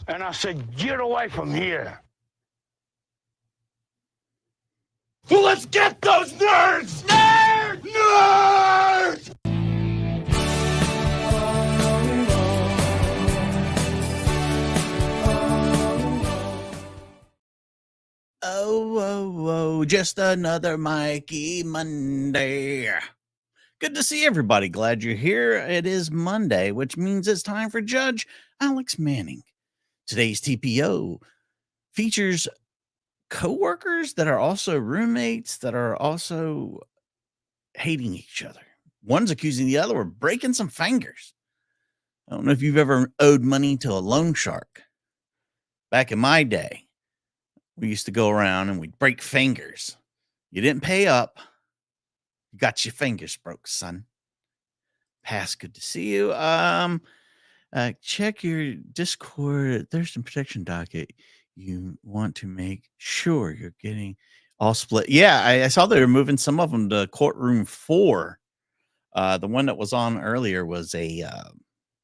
And I said, get away from here. Well, let's get those nerds! Nerds! Nerds! Oh, just another Mikey Monday. Good to see everybody. Glad you're here. It is Monday, which means it's time for Judge Alex Manning. Today's TPO features coworkers that are also roommates that are also hating each other. One's accusing the other of breaking some fingers. I don't know if you've ever owed money to a loan shark. Back in my day, we used to go around and we'd break fingers. You didn't pay up. You got your fingers broke, son. Pass, good to see you. Check your Discord. There's some protection docket. You want to make sure you're getting all split. Yeah, I saw they were moving some of them to courtroom 4. The one that was on earlier was a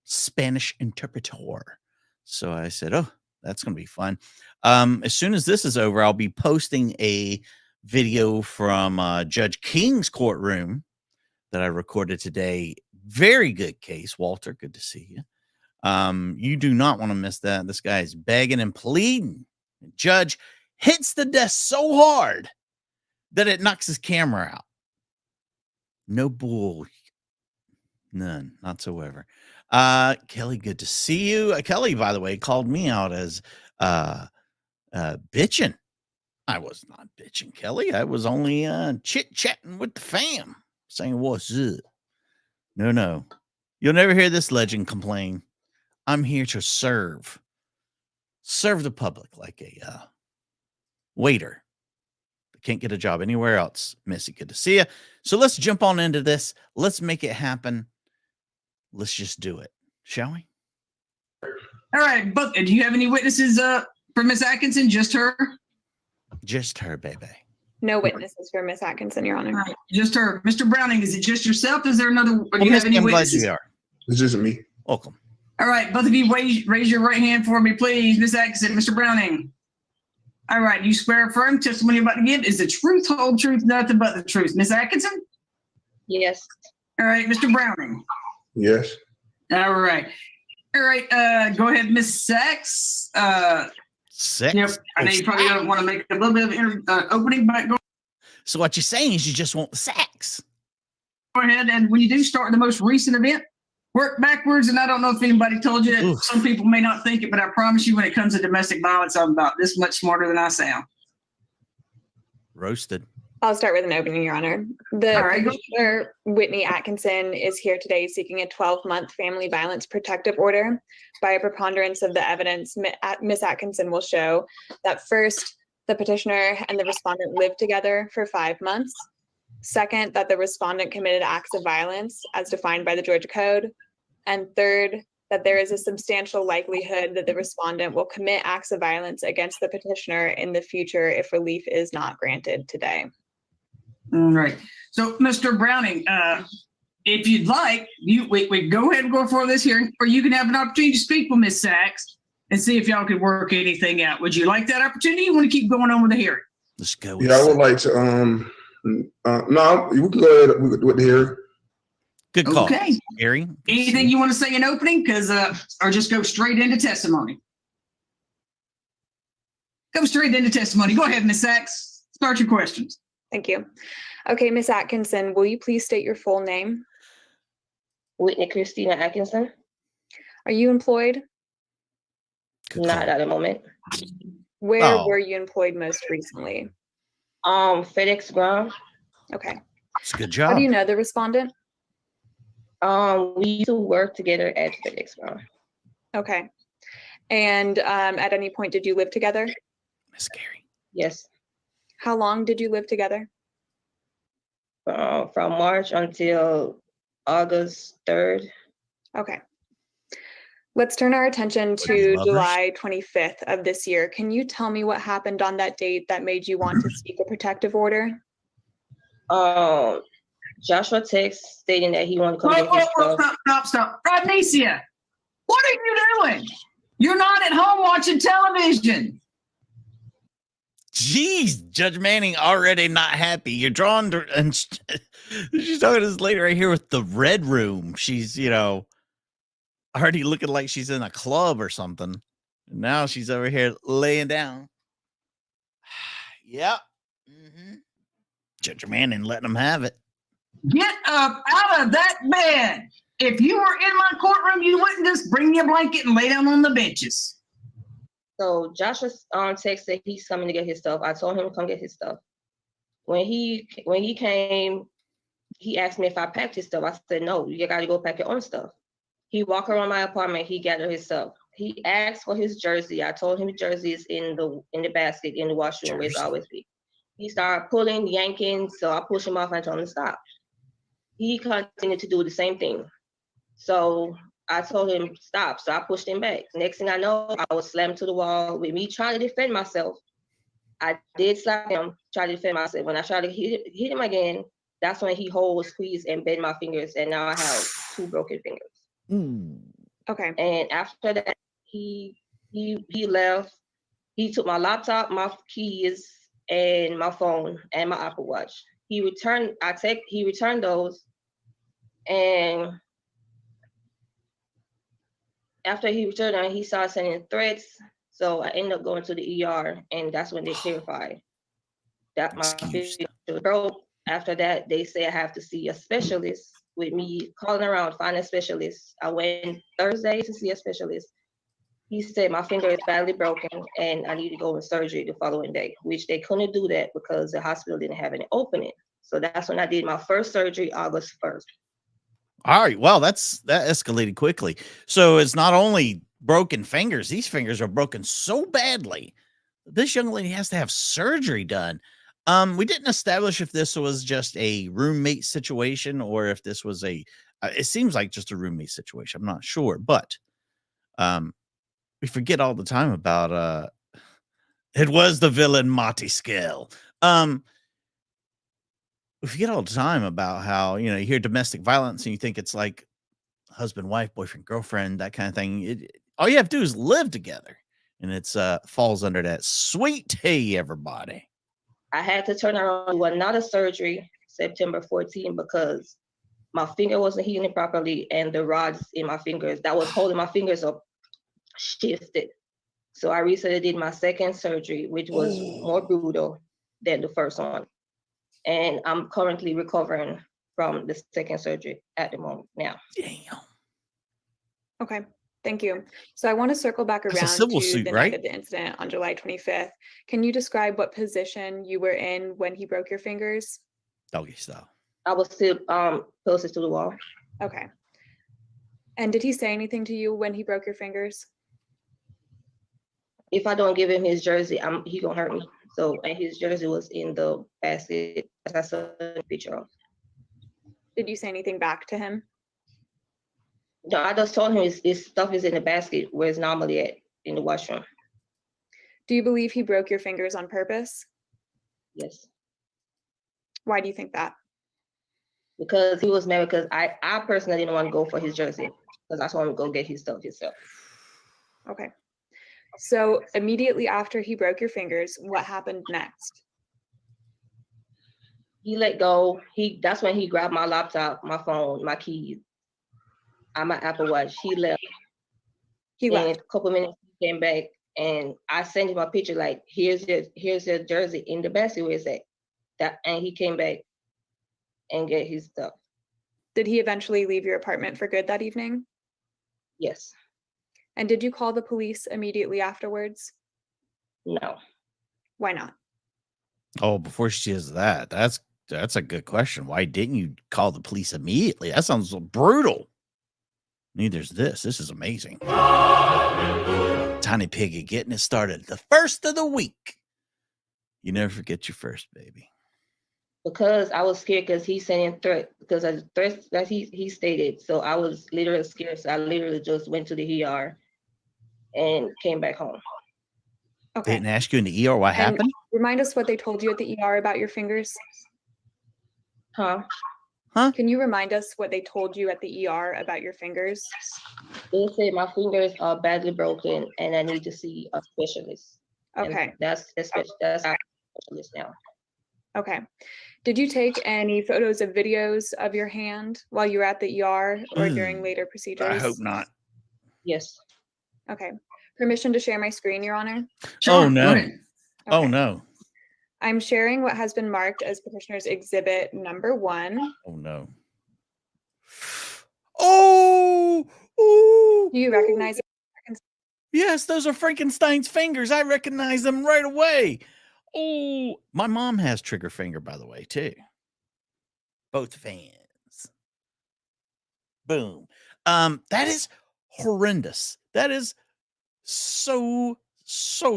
Spanish interpreter. So I said, oh, that's going to be fun. As soon as this is over, I'll be posting a video from Judge King's courtroom that I recorded today. Very good case, Walter. Good to see you. You do not want to miss that. This guy is begging and pleading. The judge hits the desk so hard that it knocks his camera out. No bull. None, not whatsoever. Kelly, good to see you. Kelly, by the way, called me out as bitching. I was not bitching, Kelly. I was only chit-chatting with the fam, saying what's up. No. You'll never hear this legend complain. I'm here to serve the public like a waiter. Can't get a job anywhere else. Missy, good to see you. So let's jump on into this. Let's make it happen. Let's just do it, shall we? All right, Buck, do you have any witnesses for Miss Atkinson? Just her? Just her, baby. No witnesses for Miss Atkinson, Your Honor. All right, just her. Mr. Browning, is it just yourself? Is there another? Or do you have any I'm witnesses? glad you are. It's just me. Welcome. All right, both of you raise your right hand for me, please. Miss Atkinson, Mr. Browning. All right, you swear affirm testimony you're about to give is the truth, whole truth, nothing but the truth. Miss Atkinson? Yes. All right, Mr. Browning. Yes. All right. All right, go ahead, Miss Sachs. Sex? Yep, I know you probably don't want to make a little bit of opening, but go So what you're saying is you just want the sex. ahead, and when you do start the most recent event, work backwards. And I don't know if anybody told you, Oof. some people may not think it, but I promise you when it comes to domestic violence, I'm about this much smarter than I sound. Roasted. I'll start with an opening, Your Honor. The All right, go. Commissioner Whitney Atkinson is here today seeking a 12-month family violence protective order. By a preponderance of the evidence, Miss Atkinson will show that first, the petitioner and the respondent lived together for 5 months. Second, that the respondent committed acts of violence as defined by the Georgia Code. And third, that there is a substantial likelihood that the respondent will commit acts of violence against the petitioner in the future if relief is not granted today. All right. So, Mr. Browning, if you'd like, we go ahead and go for this hearing, or you can have an opportunity to speak with Ms. Sachs and see if y'all could work anything out. Would you like that opportunity? You want to keep going on with the hearing? Let's go. With Yeah, I would sex. like to. No, we can go ahead with the hearing. Good call. Okay. Gary. Anything you want to say in opening? Because, or just go straight into testimony. Go straight into testimony. Go ahead, Ms. Sachs. Start your questions. Thank you. Okay, Miss Atkinson, will you please state your full name? Whitney Christina Atkinson. Are you employed? Good Not call. at the moment. Where Oh. were you employed most recently? FedEx Ground. Okay. It's a good How job. do you know the respondent? We used to work together at FedEx Ground. Okay. And at any point, did you live together? Miss Gary. Yes. How long did you live together? From March until August 3rd. Okay. Let's turn our attention to Lovers. July 25th of this year. Can you tell me what happened on that date that made you want to seek a protective order? Joshua text stating that he wanted to come Whoa, get his stuff. stop. Rodnesia, what are you doing? You're not at home watching television. Jeez, Judge Manning already not happy. You're drawn to, and she's talking to this lady right here with the red room. She's, already looking like she's in a club or something. And now she's over here laying down. Yep. Mm-hmm. Judge Manning letting them have it. Get up out of that bed. If you were in my courtroom, you wouldn't just bring your blanket and lay down on the benches. So Joshua texted he's coming to get his stuff. I told him to come get his stuff. When he came, he asked me if I packed his stuff. I said, no, you got to go pack your own stuff. He walked around my apartment. He gathered his stuff. He asked for his jersey. I told him his jersey is in the basket in the washroom where it's always be. He started pulling, yanking, so I pushed him off and told him to stop. He continued to do the same thing. So I told him stop. So I pushed him back. Next thing I know, I was slammed to the wall with me trying to defend myself. I did slap him, try to defend myself. When I tried to hit him again, that's when he hold, squeezed, and bent my fingers, and now I have 2 broken fingers. Okay. And after that, he left. He took my laptop, my keys, and my phone and my Apple Watch. He returned those, and after he returned them, he started sending threats. So I ended up going to the ER, and that's when they clarified that my finger was broke. After that, they say I have to see a specialist. With me calling around, finding a specialist. I went Thursday to see a specialist. He said my finger is badly broken and I need to go in surgery the following day, which they couldn't do that because the hospital didn't have any opening. So that's when I did my first surgery, August 1st. All right. Well, that escalated quickly. So it's not only broken fingers, these fingers are broken so badly. This young lady has to have surgery done. We didn't establish if this was just a roommate situation or if this was it seems like just a roommate situation. I'm not sure, but we forget all the time about it was the villain Monty Scale. We forget all the time about how, you hear domestic violence and you think it's like husband, wife, boyfriend, girlfriend, that kind of thing. All you have to do is live together, and it's falls under that sweet hey everybody. I had to turn around to another surgery September 14 because my finger wasn't healing properly and the rods in my fingers that was holding my fingers up shifted. So I recently did my second surgery, which was more brutal than the first one. And I'm currently recovering from the second surgery at the moment now. Damn. Okay. Thank you. So I want to circle back around to the night of the incident on July 25th. Can you describe what position you were in when he broke your fingers? Doggy style. I was still closest to the wall. Okay. And did he say anything to you when he broke your fingers? If I don't give him his jersey, he gonna hurt me. So, and his jersey was in the basket as I saw the picture of. Did you say anything back to him? No, I just told him his stuff is in the basket where it's normally at in the washroom. Do you believe he broke your fingers on purpose? Yes. Why do you think that? Because he was mad because I personally didn't want to go for his jersey because I told him to go get his stuff himself. Okay. So immediately after he broke your fingers, what happened next? He let go. That's when he grabbed my laptop, my phone, my keys, and my Apple Watch. He left. He left. And a couple minutes he came back and I sent him a picture like, here's your jersey in the basket where it's at. And he came back and get his stuff. Did he eventually leave your apartment for good that evening? Yes. And did you call the police immediately afterwards? No. Why not? Oh, before she says that, that's a good question. Why didn't you call the police immediately? That sounds so brutal. Neither's this. This is amazing. Tiny Piggy getting it started. The first of the week. You never forget your first, baby. Because I was scared because he sent in threat because of the threats that he stated. So I was literally scared. So I literally just went to the ER and came back home. Okay. They didn't ask you in the ER what happened? Remind us what they told you at the ER about your fingers. Huh? Can you remind us what they told you at the ER about your fingers? They say my fingers are badly broken and I need to see a specialist. And Okay. that's our specialist now. Okay. Did you take any photos of videos of your hand while you were at the ER or during later procedures? I hope not. Yes. Okay. Permission to share my screen, Your Honor? Oh, Sure, no. go ahead. Oh, Okay. no. I'm sharing what has been marked as petitioner's exhibit number 1. Oh, no. Oh, ooh, Do you ooh. recognize it? Yes, those are Frankenstein's fingers. I recognize them right away. Oh, my mom has trigger finger, by the way, too. Both fans. Boom. That is horrendous. That is so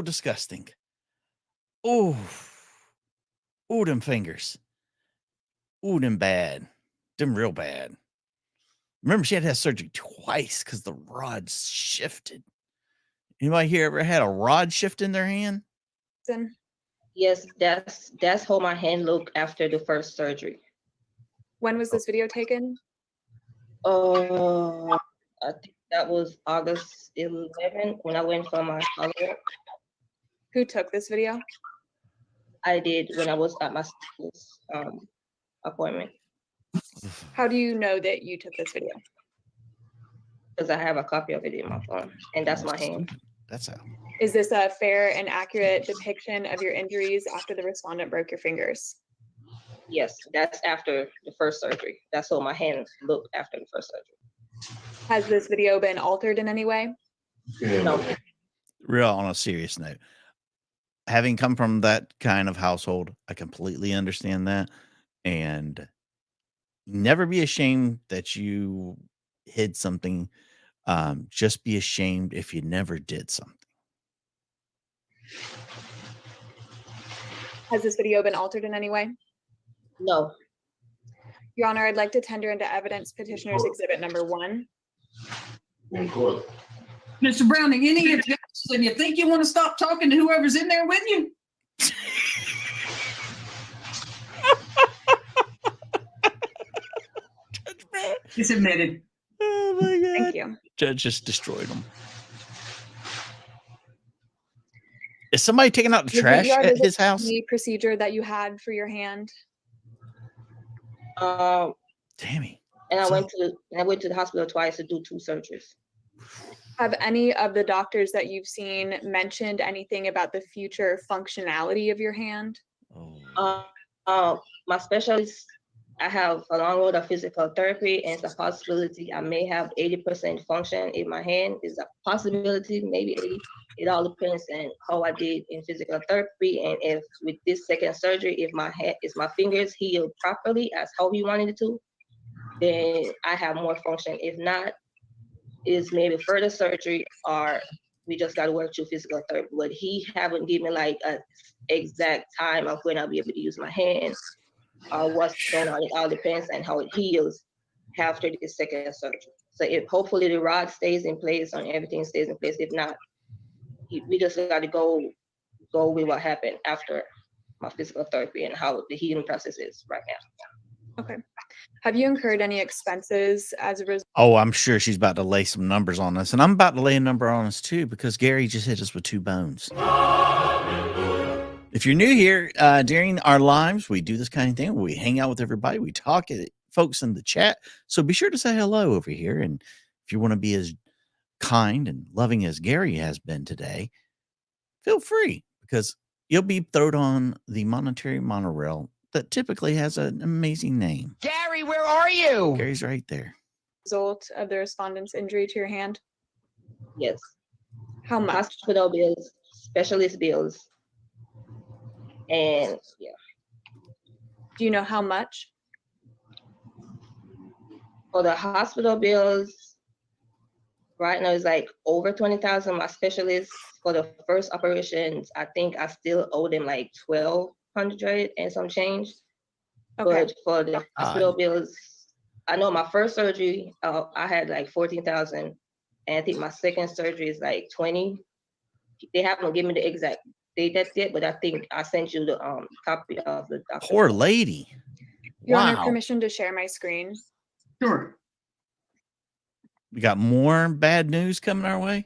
disgusting. Oh, them fingers. Ooh, them bad. Them real bad. Remember, she had to have surgery twice because the rod shifted. Anybody here ever had a rod shift in their hand? Yes, that's how my hand looked after the first surgery. When was this video taken? I think that was August 11 when I went for my follow-up. Who took this video? I did when I was at my appointment How do you know that you took this video? because I have a copy of it in my phone, and that's my hand. That's how. Is this a fair and accurate depiction of your injuries after the respondent broke your fingers? Yes, that's after the first surgery. That's how my hand looked after the first surgery. Has this video been altered in any way? No. Real on a serious note, having come from that kind of household, I completely understand that. And never be ashamed that you hid something. Just be ashamed if you never did something. Has this video been altered in any way? No. Your Honor, I'd like to tender into evidence petitioner's exhibit number 1. Mr. Browning, any objections? And you think you want to stop talking to whoever's in there with you? It's admitted. Oh my God. Thank you. Judge just destroyed them. Is somebody taking out the Was trash ER at visit his house? the procedure that you had for your hand? Tammy. And I went to the hospital twice to do 2 surgeries. Have any of the doctors that you've seen mentioned anything about the future functionality of your hand? My specialist, I have a long road of physical therapy, and it's a possibility I may have 80% function in my hand. It's a possibility, maybe 80. It all depends on how I did in physical therapy, and if with this second surgery, if my fingers healed properly as how he wanted it to, then I have more function. If not, it's maybe further surgery, or we just got to work through physical therapy. But he haven't given like an exact time of when I'll be able to use my hands or what's going on. It all depends on how it heals after the second surgery. So if hopefully the rod stays in place and everything stays in place, if not, we just got to go with what happened after my physical therapy and how the healing process is right now. Okay. Have you incurred any expenses as a result? Oh, I'm sure she's about to lay some numbers on us. And I'm about to lay a number on us too, because Gary just hit us with 2 bones. If you're new here, during our lives, we do this kind of thing. We hang out with everybody. We talk to folks in the chat. So be sure to say hello over here. And if you want to be as kind and loving as Gary has been today, feel free, because you'll be thrown on the monetary monorail that typically has an amazing name. Gary, where are you? Gary's right there. Result of the respondent's injury to your hand? Yes. How much? Hospital bills, specialist bills, and yeah. Do you know how much? For the hospital bills, right now it's like over 20,000. My specialist for the first operations, I think I still owe them like 1,200 and some change. Okay. But for the hospital bills, I know my first surgery, I had like 14,000, and I think my second surgery is like 20. They haven't given me the exact date that's yet, but I think I sent you the copy of the doctor. Poor lady. Your Wow. Honor, permission to share my screen? Sure. We got more bad news coming our way.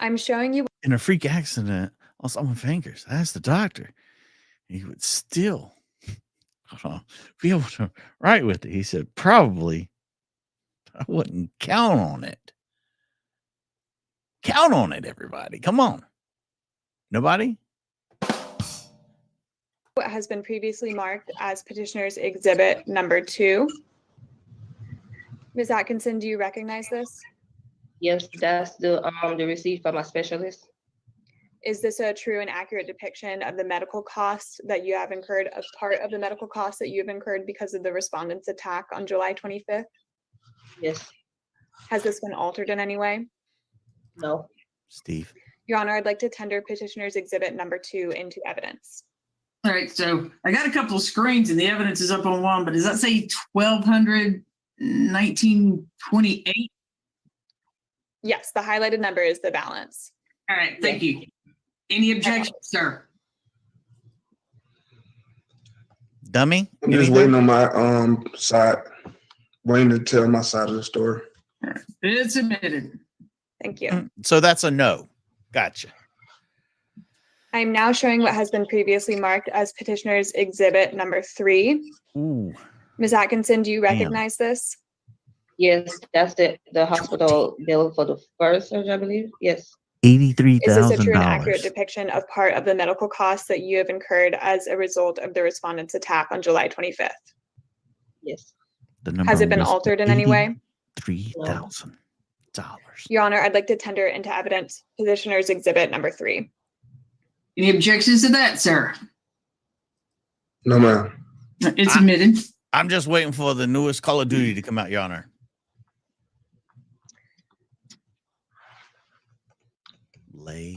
I'm showing you In a freak accident on someone's fingers. That's the doctor. He would still be able to write with it. He said, probably I wouldn't count on it. Count on it, everybody. Come on. Nobody? what has been previously marked as petitioner's exhibit number 2. Ms. Atkinson, do you recognize this? Yes, that's the receipt from my specialist. Is this a true and accurate depiction of the medical costs that you have incurred, a part of the medical costs that you have incurred because of the respondent's attack on July 25th? Yes. Has this been altered in any way? No. Steve. Your Honor, I'd like to tender petitioner's exhibit number 2 into evidence. All right, so I got a couple of screens and the evidence is up on one, but does that say 1200 1928? Yes, the highlighted number is the balance. All right, thank you. Any objections, sir? Dummy? I'm just waiting on my side, waiting to tell my side of the story. All right. It's admitted. Thank you. So that's a no. Gotcha. I am now showing what has been previously marked as petitioner's exhibit number 3. Ooh. Ms. Atkinson, do you recognize this? Yes, that's the hospital bill for the first surgery, I believe. Yes. Is this a true and $83,000. accurate depiction of part of the medical costs that you have incurred as a result of the respondent's attack on July 25th? Yes. Has it been altered in any way? $3,000. Your Honor, I'd like to tender into evidence petitioner's exhibit number 3. Any objections to that, sir? No, ma'am. It's admitted. I'm just waiting for the newest Call of Duty to come out, Your Honor.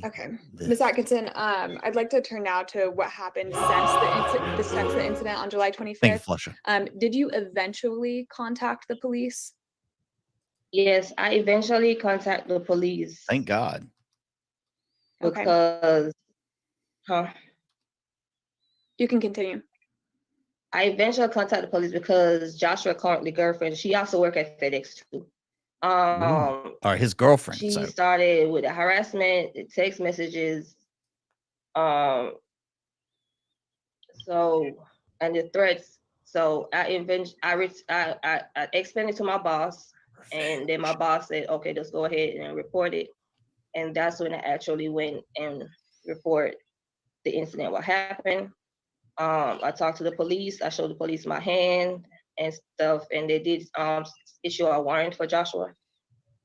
Okay. Ms. Atkinson, I'd like to turn now to what happened since the incident on July 25th. Thank you, Flusher. Did you eventually contact the police? Yes, I eventually contacted the police Thank God. Okay. because You can continue. I eventually contacted the police because Joshua currently girlfriend, she also work at FedEx too. Or his girlfriend. She So. started with the harassment, the text messages, so and the threats. So I explained it to my boss, and then my boss said, "Okay, just go ahead and report it." And that's when I actually went and report the incident, what happened. I talked to the police. I showed the police my hand and stuff, and they did issue a warrant for Joshua.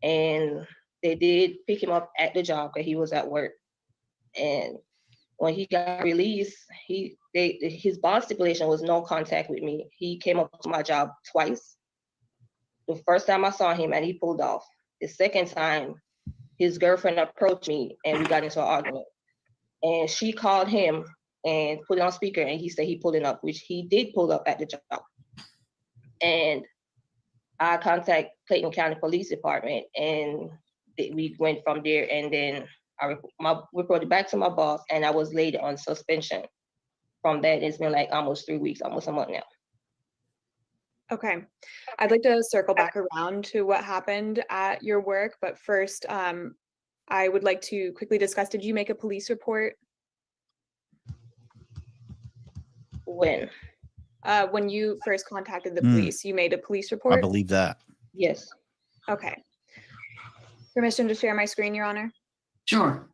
And they did pick him up at the job because he was at work. And when he got released, his bond stipulation was no contact with me. He came up to my job twice. The first time I saw him and he pulled off. The second time, his girlfriend approached me and we got into an argument. And she called him and put it on speaker, and he said he pulled up, which he did pull up at the job. And I contacted Clayton County Police Department, and we went from there. And then I reported back to my boss, and I was laid on suspension. From that, it's been like almost 3 weeks, almost a month now. Okay. I'd like to circle back around to what happened at your work, but first, I would like to quickly discuss, did you make a police report? When? When you first contacted the police, you made a police report? I believe that. Yes. Okay. Permission to share my screen, Your Honor? Sure.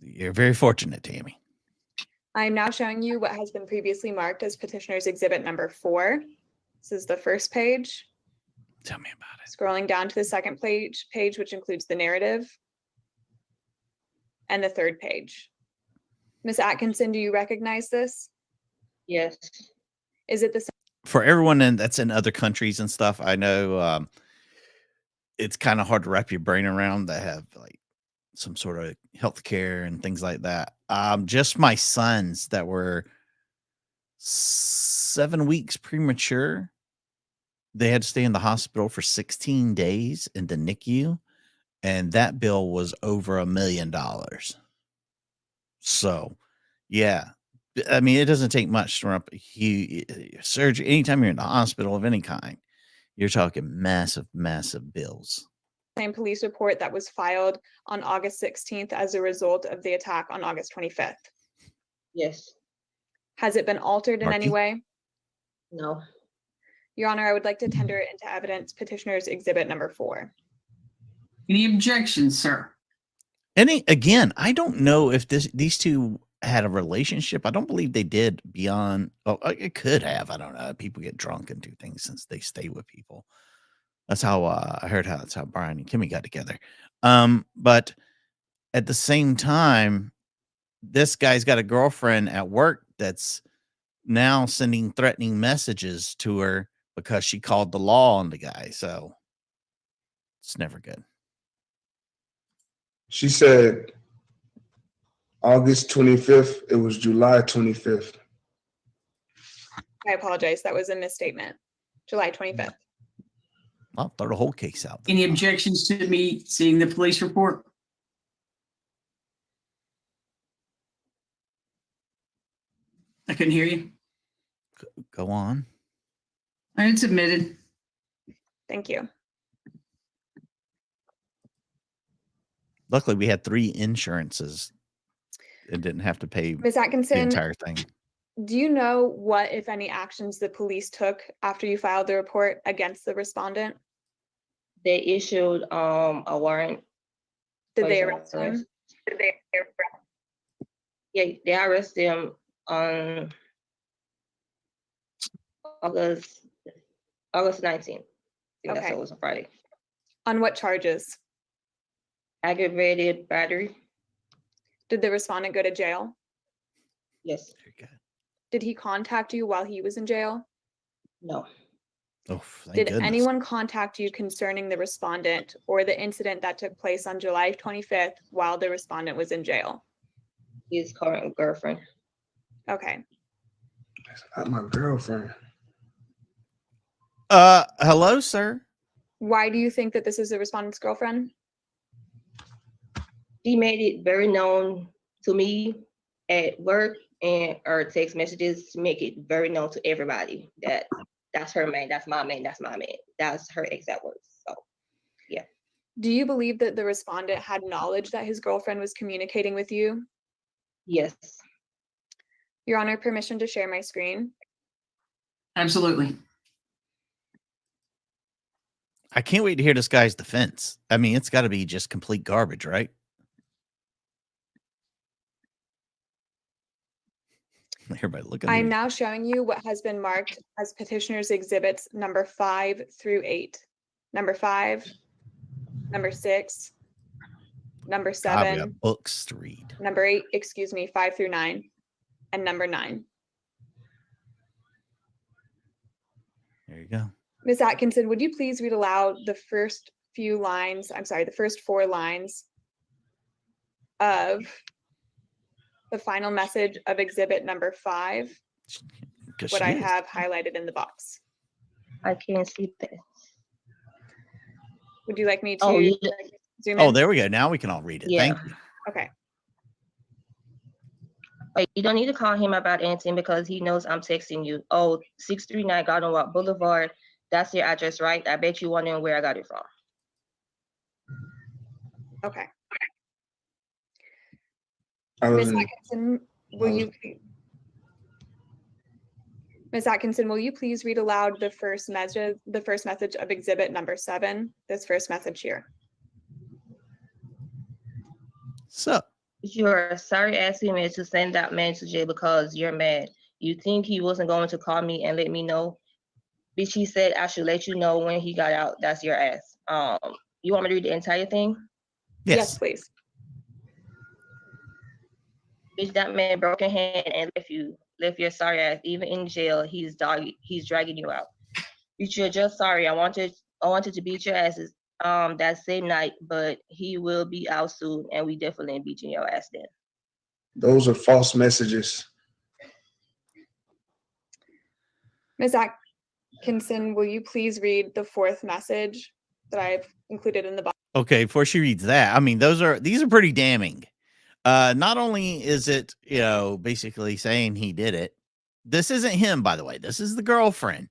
You're very fortunate, Tammy. I am now showing you what has been previously marked as petitioner's exhibit number 4. This is the first page. Tell me about it. Scrolling down to the second page, which includes the narrative, and the third page. Ms. Atkinson, do you recognize this? Yes. Is it the same? For everyone that's in other countries and stuff, I know it's kind of hard to wrap your brain around that have like some sort of health care and things like that. Just my sons that were 7 weeks premature, they had to stay in the hospital for 16 days in the NICU, and that bill was over $1 million. So, yeah, I mean, it doesn't take much to run up surgery. Anytime you're in the hospital of any kind, you're talking massive, massive bills. Same police report that was filed on August 16th as a result of the attack on August 25th. Yes. Has it been altered in any Marky? way? No. Your Honor, I would like to tender it into evidence petitioner's exhibit number 4. Any objections, sir? Again, I don't know if these two had a relationship. I don't believe they did beyond. Oh, it could have. I don't know. People get drunk and do things since they stay with people. That's how I heard that's how Brian and Kimmy got together. But at the same time, this guy's got a girlfriend at work that's now sending threatening messages to her because she called the law on the guy. So it's never good. She said August 25th. It was July 25th. I apologize. That was a misstatement. July 25th. I'll throw the whole case out. Any objections to me seeing the police report? I couldn't hear you. Go on. All right, it's submitted. Thank you. Luckily, we had 3 insurances. It didn't have to pay Ms. the Atkinson, entire thing. do you know what, if any, actions the police took after you filed the report against the respondent? They issued a warrant. Did they for arrest his him? Yeah, they arrested him on August 19th. I think that's Okay. what was a Friday. On what charges? Aggravated battery. Did the respondent go to jail? Yes. Very good. Did he contact you while he was in jail? No. Oh, thank Did goodness. anyone contact you concerning the respondent or the incident that took place on July 25th while the respondent was in jail? His current girlfriend. Okay. That's not my girlfriend. Hello, sir. Why do you think that this is the respondent's girlfriend? She made it very known to me at work and or text messages to make it very known to everybody that that's her man, that's my man, that's my man. That's her exact words. So Do you believe that the respondent had knowledge that his girlfriend was communicating with you? yes. Your Honor, permission to share my screen? Absolutely. I can't wait to hear this guy's defense. I mean, it's got to be just complete garbage, right? Everybody look at I'm me. now showing you what has been marked as petitioner's exhibits number 5 through 8. Number 5, number 6, number God, we 7, got books to read. number 8, 5 through 9, and number 9. There you go. Ms. Atkinson, would you please read aloud the first 4 lines of the final message of exhibit number 5, Because what she I is. have highlighted in the box? I can't see that. Would you like me to Oh, zoom in? Oh, there we go. Now we can all read it. Yeah. Thank you. Okay. You don't need to call him about anything because he knows I'm texting you. Oh, 639 Garden Walk Boulevard. That's your address, right? I bet you wondering where I got it from. Okay. I was Ms. in, Atkinson, Ms. Atkinson, will you please read aloud the first message of exhibit number 7, this first message here? So, You're sorry asking me to send that man to jail because you're mad. You think he wasn't going to call me and let me know? Bitch, he said I should let you know when he got out. That's your ass. You want me to read the entire thing? yes. Please. Bitch, that man broke your hand and left your sorry ass. Even in jail, he's dragging you out. Bitch, you're just sorry. I wanted to beat your asses that same night, but he will be out soon, and we definitely ain't beating your ass then. those are false messages. Ms. Atkinson, will you please read the 4th message that I've included in the box? Okay, before she reads that, I mean, these are pretty damning. Not only is it, basically saying he did it. This isn't him, by the way. This is the girlfriend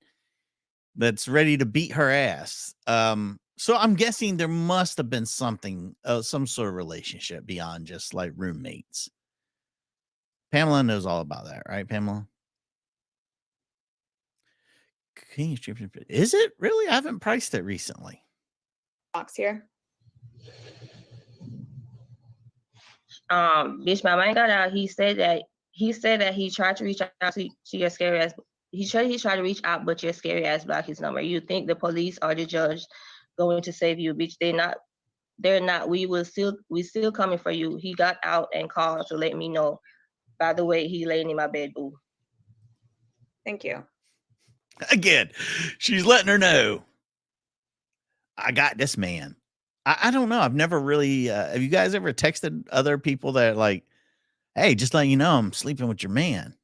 that's ready to beat her ass. So I'm guessing there must have been something, some sort of relationship beyond just like roommates. Pamela knows all about that, right, Pamela? Is it really? I haven't priced it recently. Box here. Bitch, my man got out. He said that he tried to reach out to your scary ass. He tried to reach out, but your scary ass blocked his number. You think the police or the judge going to save you, bitch? They're not. They're not. We still coming for you. He got out and called to let me know. By the way, he laying in my bed, boo. Thank you. Again, she's letting her know. I got this man. I don't know. I've never really. Have you guys ever texted other people that like, hey, just letting you know I'm sleeping with your man.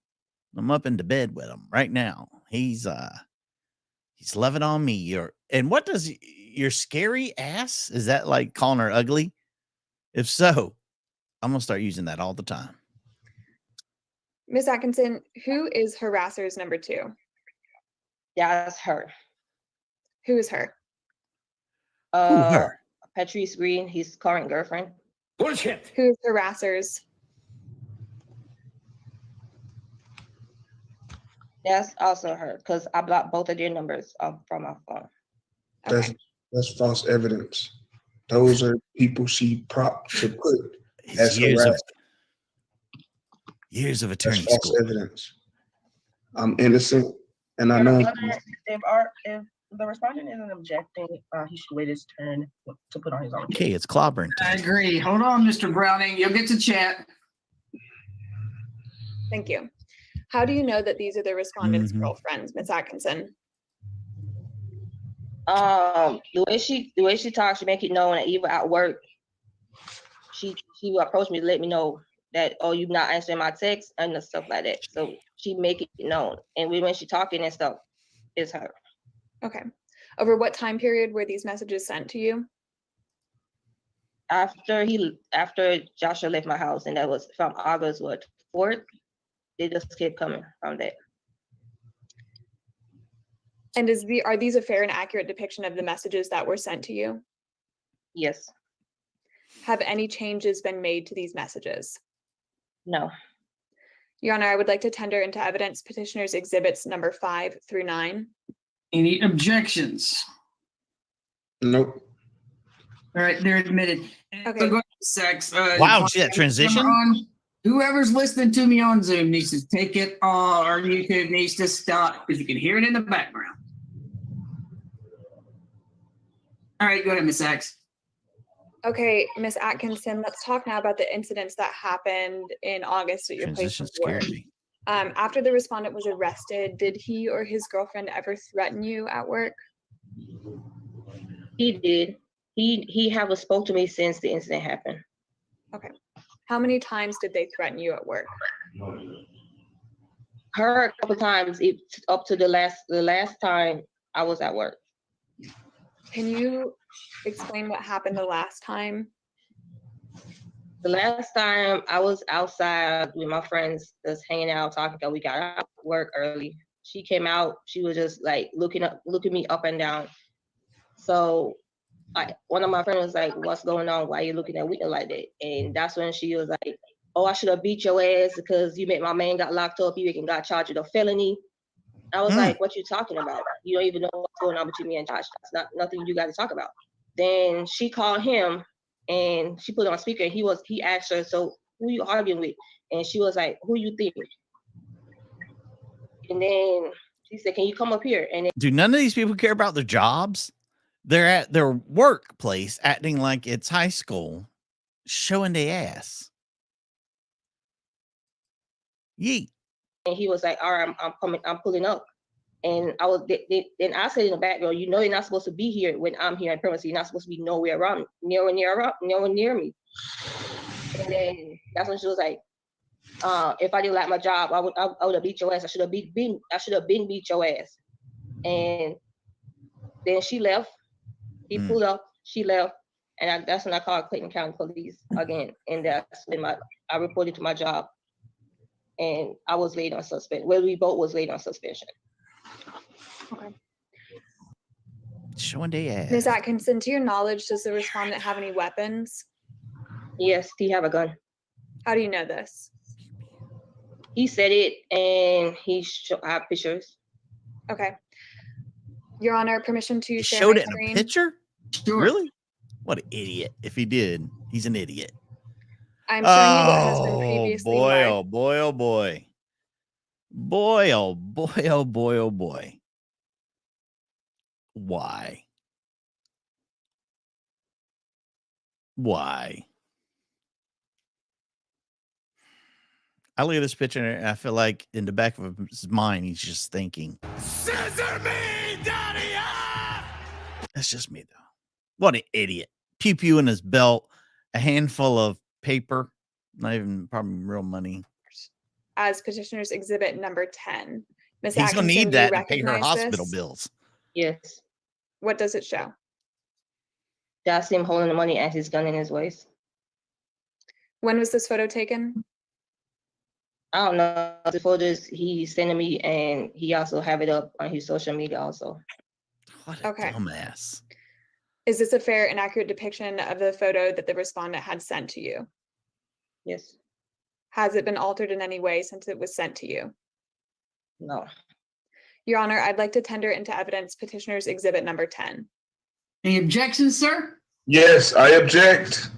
I'm up into bed with him right now. He's loving on me. And what does your scary ass? Is that like calling her ugly? If so, I'm gonna start using that all the time. Ms. Atkinson, who is harasser's number 2? That's her. Who is her? Who, her? Patrice Green, his current girlfriend. Bullshit. Who is harasser's? That's also her, because I blocked both of their numbers from my phone. Okay. That's false evidence. Those are people she propped to put as Years harassment. Years of That's attorney false school. evidence. I'm innocent, and I know. If the respondent isn't objecting, he should wait his turn to put on his own case. Okay, it's clobbering I time. agree. Hold on, Mr. Browning. You'll get to chat. Thank you. How do you know that these are the respondent's Mhm. girlfriends, Ms. Atkinson? The way she talks, she make it known that even at work, she will approach me to let me know that, oh, you're not answering my text and stuff like that. So she make it known, and when she talking and stuff, it's her. Okay. Over what time period were these messages sent to you? After Joshua left my house, and that was from August 4th. They just kept coming from that. And are these a fair and accurate depiction of the messages that were sent to you? Yes. Have any changes been made to these messages? No. Your Honor, I would like to tender into evidence petitioner's exhibits number 5 through 9. Any objections? Nope. All right, they're admitted. Okay. So go ahead, Sex. Wow, see that transition? Whoever's listening to me on Zoom needs to take it, or YouTube needs to stop, because you can hear it in the background. All right, go ahead, Ms. Sachs. Okay, Ms. Atkinson, let's talk now about the incidents that happened in August at your place Transition of work. scared me. After the respondent was arrested, did he or his girlfriend ever threaten you at work? He did. He haven't spoke to me since the incident happened. Okay. How many times did they threaten you at work? Her a couple times, up to the last time I was at work. Can you explain what happened the last time? The last time I was outside with my friends, just hanging out, talking, because we got out of work early. She came out, she was just like looking me up and down. So one of my friends was like, "What's going on? Why are you looking at me like that?" And that's when she was like, "Oh, I should have beat your ass because you made my man got locked up. You got charged with a felony." I was like, "What you talking about? You don't even know what's going on between me and Josh. That's not nothing you got to talk about." Then she called him and she put it on speaker. And he asked her, "So who you arguing with?" And she was like, "Who you think?" And then she said, "Can you come up here?" And then, Do none of these people care about their jobs? They're at their workplace acting like it's high school, showing their ass. Yeet. and he was like, "All right, I'm coming. I'm pulling up." And I was then I said in the background, "You know, you're not supposed to be here when I'm here in premises. You're not supposed to be nowhere around, nowhere near me." And then that's when she was like, "If I didn't like my job, I would have beat your ass. I should have been beat your ass." And then she left. He pulled up. She left, and that's when I called Clayton County Police again. And that's when I reported to my job, and I was laid on suspension. Well, we both was laid on suspension. Okay. Showing their ass. Ms. Atkinson, to your knowledge, does the respondent have any weapons? Yes, he have a gun. How do you know this? He said it, and he have pictures. Okay. Your Honor, permission to He share showed my it in screen? a picture? Sure. Really? What an idiot. If he did, he's an idiot. I'm showing you what has been previously boy, marked. oh boy, oh boy. Boy, oh boy, oh boy, oh boy. Why? Why? I look at this picture and I feel like in the back of his mind, he's just thinking, Scissor me, daddy! that's just me, though. What an idiot. Pew pew in his belt, a handful of paper, not even probably real money. As petitioner's exhibit number 10. Ms. He's going to need Atkinson, do you that to pay her recognize hospital this? bills. Yes, What does it show? that's him holding the money and his gun in his waist. When was this photo taken? I don't know the photos he's sending me, and he also have it up on his social media also. What a Okay. dumbass. Is this a fair and accurate depiction of the photo that the respondent had sent to you? Yes, Has it been altered in any way since it was sent to you? no. Your Honor, I'd like to tender into evidence petitioner's exhibit number 10. Any objections, sir? Yes, I object.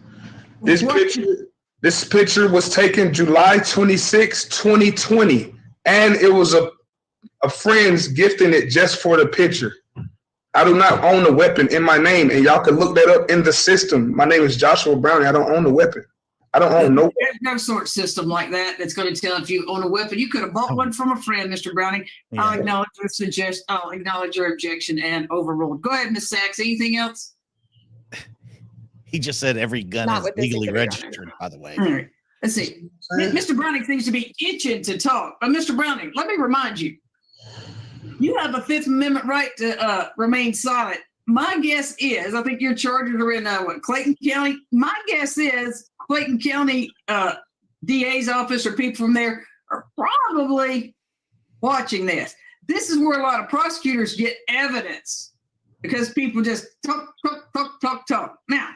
This What- picture was taken July 26, 2020, and it was a friend's gifting it just for the picture. I do not own a weapon in my name, and y'all can look that up in the system. My name is Joshua Browning. I don't own a weapon. I don't own no. There's no sort of system like that that's going to tell if you own a weapon. You could have bought one from a friend, Mr. Browning. I'll Yeah. acknowledge your I'll acknowledge your objection and overruled. Go ahead, Ms. Sachs. Anything else? He just said every gun Not is with this legally exhibit, Your Honor. registered, by the way. All right. Let's see. Mr. Browning seems to be itching to talk. But Mr. Browning, let me remind you, you have a Fifth Amendment right to remain silent. My guess is, I think your charges are in Clayton County. My guess is Clayton County DA's office or people from there are probably watching this. This is where a lot of prosecutors get evidence because people just talk. Now,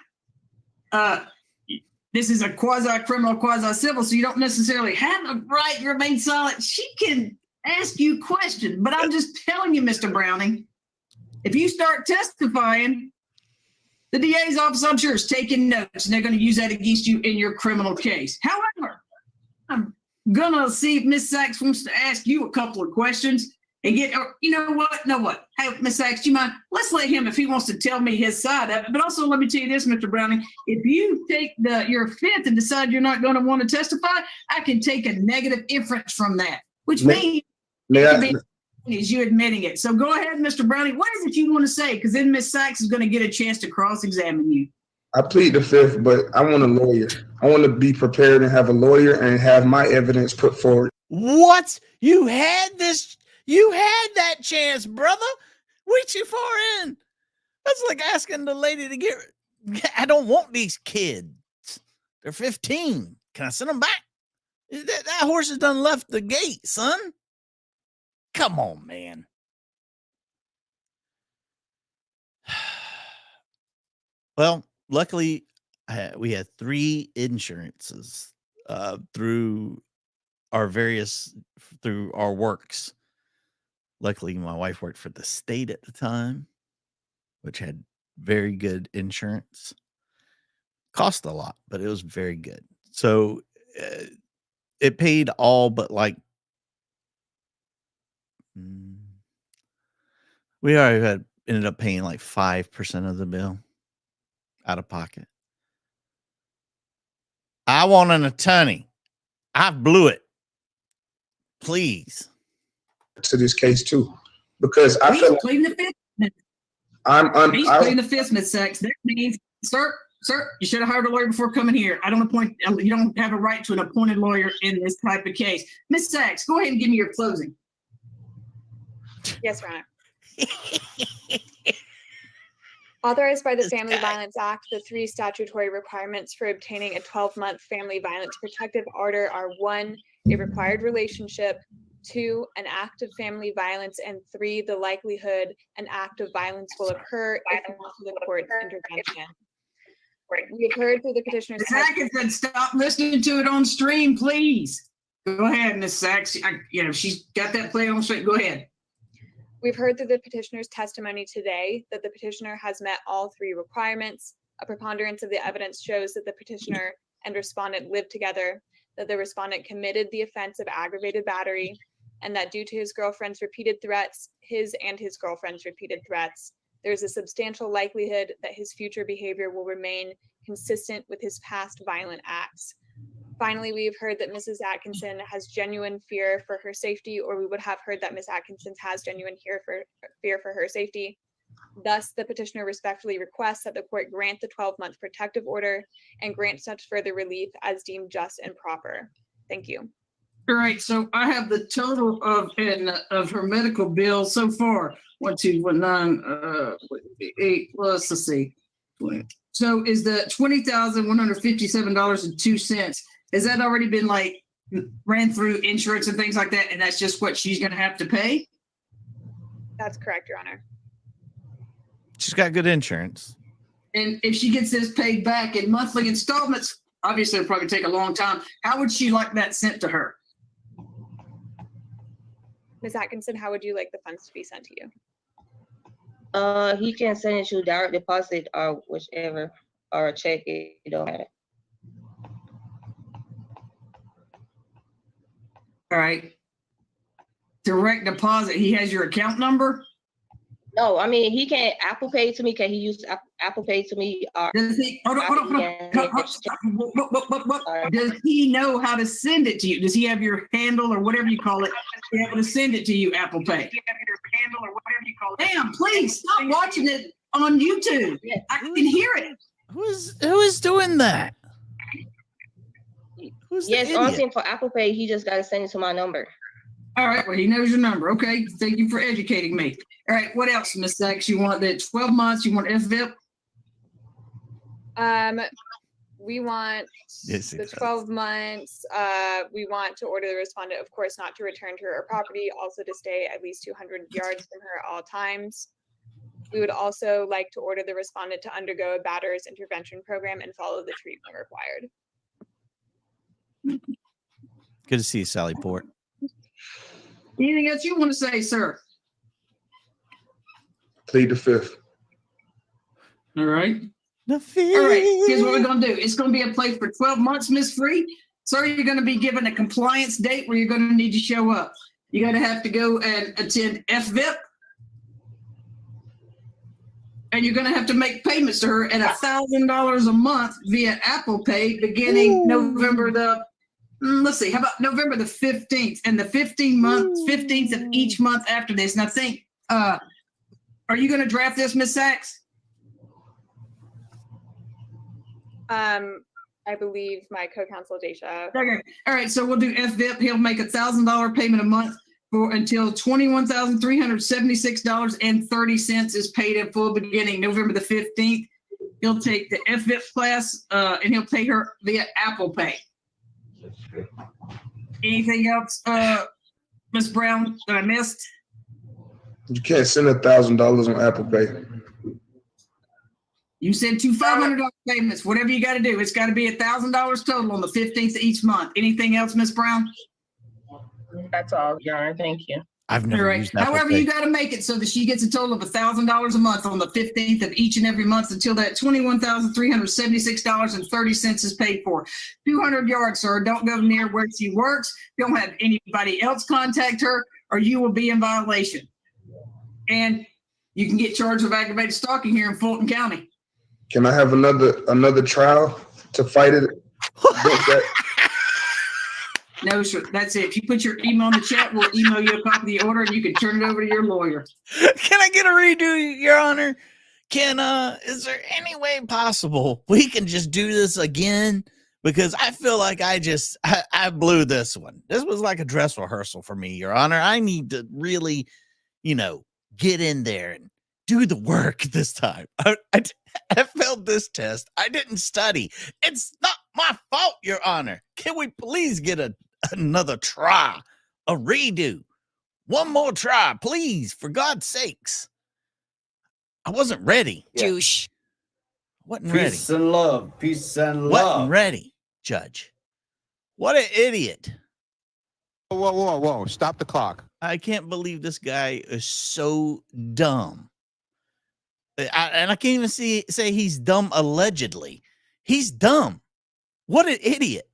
this is a quasi-criminal, quasi-civil, so you don't necessarily have a right to remain silent. She can ask you questions, but I'm just telling you, Mr. Browning, if you start testifying, the DA's office, I'm sure, is taking notes, and they're going to use that against you in your criminal case. However, I'm going to see if Ms. Sachs wants to ask you a couple of questions and get, or you know what? No, what? Hey, Ms. Sachs, do you mind? Let's let him, if he wants to tell me his side of it. But also, let me tell you this, Mr. Browning, if you take your fifth and decide you're not going to want to testify, I can take a negative inference from that, which means is you admitting it. So go ahead, Mr. Browning. What is it you want to say? Because then Ms. Sachs is going to get a chance to cross-examine you. I plead the fifth, but I want a lawyer. I want to be prepared and have a lawyer and have my evidence put forward. What? You had this? You had that chance, brother. Way too far in. That's like asking the lady to get. I don't want these kids. They're 15. Can I send them back? That horse has done left the gate, son. Come on, man. Well, luckily, we had 3 insurances through our works. Luckily, my wife worked for the state at the time, which had very good insurance. Cost a lot, but it was very good. So it paid all but like we already ended up paying like 5% of the bill out of pocket. I want an attorney. I blew it. Please. To this case too, because I feel like pleading the fifth. He's pleading the fifth, Ms. Sachs. That means, sir, you should have hired a lawyer before coming here. You don't have a right to an appointed lawyer in this type of case. Ms. Sachs, go ahead and give me your closing. Yes, Your Honor. Authorized by the This Family guy. Violence Act, the 3 statutory requirements for obtaining a 12-month family violence protective order are 1, a required relationship, 2, an act of family violence, and 3, the likelihood an act of violence will occur if not for the court's intervention. We have heard through the petitioner's Ms. Atkinson, stop listening to it on stream, please. Go ahead, Ms. Sachs. She's got that play on stream. Go ahead. We've heard through the petitioner's testimony today that the petitioner has met all 3 requirements. A preponderance of the evidence shows that the petitioner and respondent lived together, that the respondent committed the offense of aggravated battery, and that due to his girlfriend's repeated threats, his girlfriend's repeated threats, there's a substantial likelihood that his future behavior will remain consistent with his past violent acts. Finally, we have heard that Mrs. Atkinson has genuine fear for her safety, or we would have heard that Ms. Atkinson has genuine fear for her safety. Thus, the petitioner respectfully requests that the court grant the 12-month protective order and grant such further relief as deemed just and proper. Thank you. All right, so I have the total of her medical bills so far. 1, 2, 1, 9, 8 plus, let's see. So is the $20,157.02, has that already been ran through insurance and things like that, and that's just what she's gonna have to pay? That's correct, Your Honor. She's got good insurance. And if she gets this paid back in monthly installments, obviously it'll probably take a long time. How would she like that sent to her? Ms. Atkinson, how would you like the funds to be sent to you? He can send it to direct deposit or whichever, or a check, it don't matter. All right. Direct deposit, he has your account number? No, I mean, he can Apple Pay to me. Can he use Apple Pay to me? Or Does he, hold on. Does he know how to send it to you? Does he have your handle or whatever you call it, be able to send it to you, Apple Pay? Damn, please stop watching it on YouTube. I can hear it. Who is doing that? Who's the yes, idiot? honestly, for Apple Pay, he just got to send it to my number. All right, well, he knows your number. Okay, thank you for educating me. All right, what else, Ms. Sachs? You want that 12 months? You want FVIP? We want Yes, the it does. 12 months. We want to order the respondent, of course, not to return to her property, also to stay at least 200 yards from her at all times. We would also like to order the respondent to undergo a batterer's intervention program and follow the treatment required. Good to see you, Sally Port. Anything else you want to say, sir? Plead the fifth. All right. The All right, here's what we're going to do. It's going to be a place for 12 months, Miss Free. Sir, you're going to be given a compliance date where you're going to need to show up. You're going to have to go and attend FVIP. And you're going to have to make payments to her at $1,000 a month via Apple Pay beginning November the, let's see, how about November the 15th and the 15th of each month after this. And I think, are you going to draft this, Miss Sachs? I believe my co-counsel Daisha. Okay. All right. So we'll do FVIP. He'll make $1,000 payment a month for until $21,376.30 is paid in full beginning November the 15th. He'll take the FVIP class and he'll pay her via Apple Pay. Anything else, Ms. Brown, that I missed? You can't send $1,000 on Apple Pay. You said two $500 payments, whatever you got to do. It's got to be $1,000 total on the 15th of each month. Anything else, Ms. Brown? That's all, Your Honor. Thank you. I've All never right. used Apple However, Pay. you got to make it so that she gets a total of $1,000 a month on the 15th of each and every month until that $21,376.30 is paid for. 200 yards, sir. Don't go near where she works. Don't have anybody else contact her, or you will be in violation. And you can get charged with aggravated stalking here in Fulton County. Can I have another trial to fight it? No, sir. That's it. If you put your email in the chat, we'll email you a copy of the order and you can turn it over to your lawyer. Can I get a redo, Your Honor? Is there any way possible we can just do this again? Because I feel like I blew this one. This was like a dress rehearsal for me, Your Honor. I need to really, get in there do the work this time. I failed this test. I didn't study. It's not my fault, Your Honor. Can we please get another try, a redo? One more try, please, for God's sakes. I wasn't ready. Douche. Wasn't ready. Peace and love. Peace and Wasn't love. ready, Judge. What an idiot. Whoa. Stop the clock. I can't believe this guy is so dumb. And I can't even say he's dumb allegedly. He's dumb. What an idiot.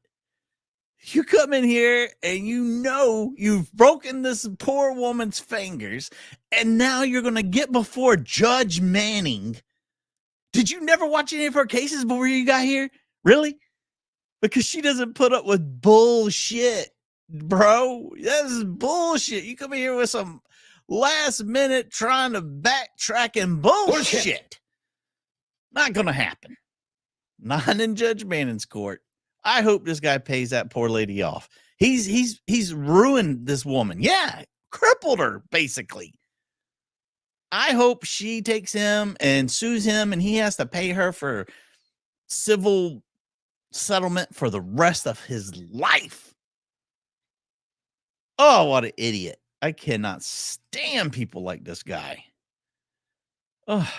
You come in here and you know you've broken this poor woman's fingers, and now you're going to get before Judge Manning. Did you never watch any of her cases before you got here? Really? Because she doesn't put up with bullshit, bro. That is bullshit. You come in here with some last minute trying to backtrack and bullshit. Not going to happen. Not in Judge Manning's court. I hope this guy pays that poor lady off. He's ruined this woman. Yeah, crippled her, basically. I hope she takes him and sues him and he has to pay her for civil settlement for the rest of his life. Oh, what an idiot. I cannot stand people like this guy. Oh,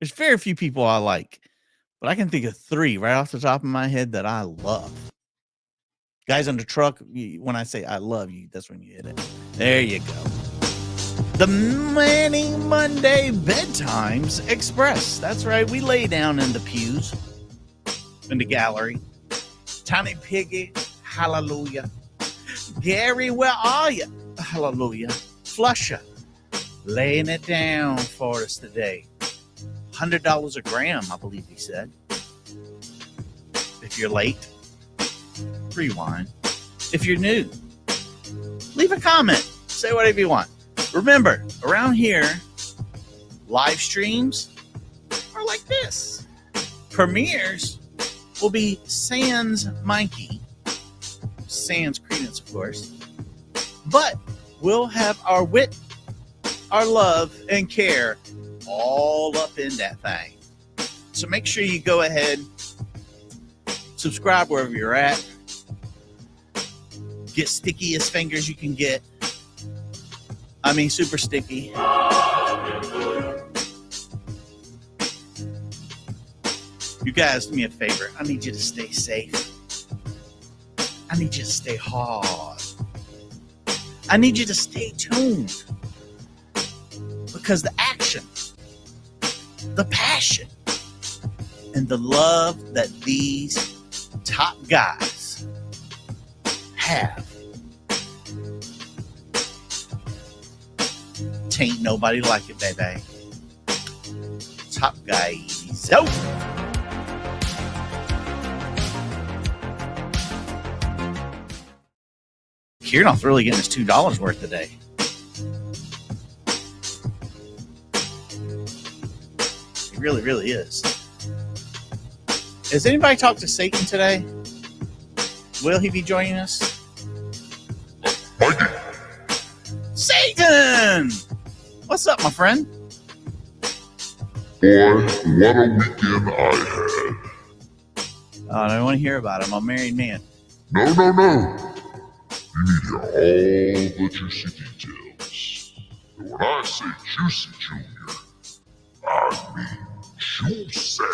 there's very few people I like, but I can think of 3 right off the top of my head that I love. Guys on the truck, when I say I love you, that's when you hit it. There you go. The Manning Monday Bedtimes Express. That's right. We lay down in the pews, in the gallery. Tiny Piggy, hallelujah. Gary, where are you? Hallelujah. Flusher, laying it down for us today. $100 a gram, I believe he said. If you're late, rewind. If you're new, leave a comment. Say whatever you want. Remember, around here, live streams are like this. Premieres will be sans Mikey. Sans Credence, of course. But we'll have our wit, our love, and care all up in that thing. So make sure you go ahead, subscribe wherever you're at, get stickiest fingers you can get. I mean, super sticky. You guys, do me a favor. I need you to stay safe. I need you to stay hard. I need you to stay tuned. Because the action, the passion, and the love that these top guys have, tain't nobody like it, baby. Top guys. Out. Kiernoff really getting his $2 worth today. He really, really is. Has anybody talked to Satan today? Will he be joining us? Satan! What's up, my friend? Boy, what a weekend I had. Oh, I don't want to hear about him. I'm a married man. No. You need to hear all the juicy details. And when I say juicy, Junior, I mean juicy.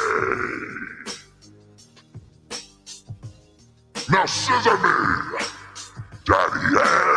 Now scissor me, Daddy.